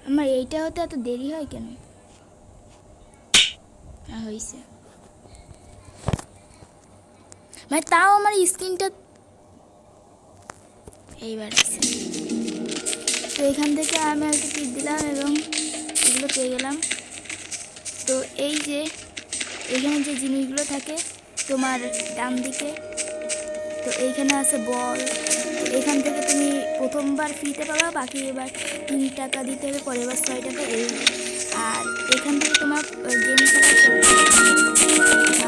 আমার এইটা হতে এত দেরি হয় কেন? হয়েছে, মানে তাও আমার স্ক্রিনটা এইবার আছে। তো এখান থেকে আমি একটা টিপ দিলাম এবং এগুলো পেয়ে গেলাম। তো এই যে এখানে যে জিনিসগুলো থাকে তোমার ডান দিকে, তো এইখানে আছে বল। এখান থেকে তুমি প্রথমবার ফ্রিতে পাবা, বাকি এবার 3 টাকা দিতে হবে, পরের বার 6 টাকা এই। আর এখান থেকে তোমার গেম খেলা করবে।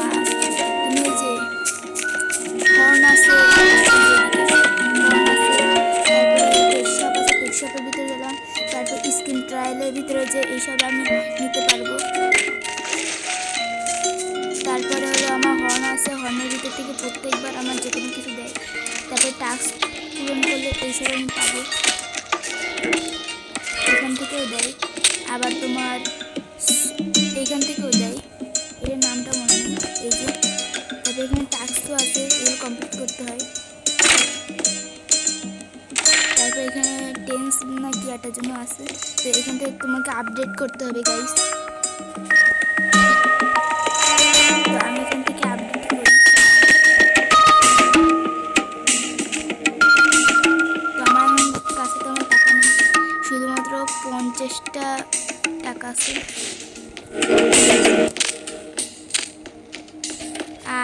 আর তুমি এই যে হর্ন আছে, পেটশপের ভিতরে গেলাম, তারপর স্ক্রিন ট্রায়ালের ভিতরে যে এইসব আমি নিতে পারবো। তারপরে হলো আমার হর্ন আছে, হর্নের ভিতর থেকে প্রত্যেকবার আমার যে কোনো কিছু দেয়। তারপরে টাস্ক পূরণ করলে এইসব আমি পাবো, এখান থেকেও দেয়। আবার তোমার এইখান থেকেও দেয়, এর নামটা মনে নেই। এই যে তারপরে এখানে টাস্কও আছে, এগুলো কমপ্লিট করতে হয়। তারপর এখানে টেন্স না কি একটা জন্য আছে, তো এখান থেকে তোমাকে আপডেট করতে হবে গাইস। তো আমি এখান থেকে আপডেট করি। তো আমার কাছে তো আমার টাকা নেই, শুধুমাত্র 50টা টাকা আছে।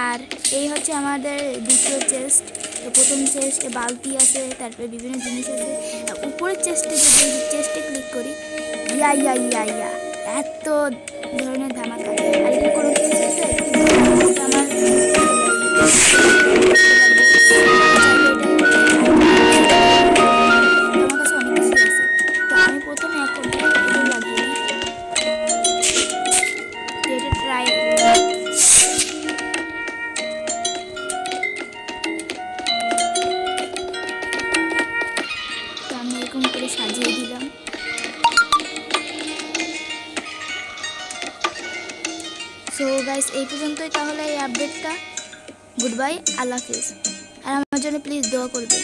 আর এই হচ্ছে আমাদের দ্বিতীয় চেস্ট। তো প্রথম চেস্টে বালতি আছে, তারপরে বিভিন্ন জিনিস আছে। আর উপরের চেস্টে যদি চেস্টে ক্লিক করি, ইয়া ইয়া ইয়া ইয়া এত ধরনের ধামাকা। আর এখানে কোনো কিছু আছে আমার কাছে অনেক কিছু আছে। তো আমি প্রথমে এখন এগুলো লাগিয়ে দিই, এটা ট্রাই। করে সাজিয়ে দিলাম। সো গাইস এই পর্যন্তই তাহলে এই আপডেটটা। গুড বাই, আল্লাহ হাফিজ। আর আমার জন্য প্লিজ দোয়া করবে।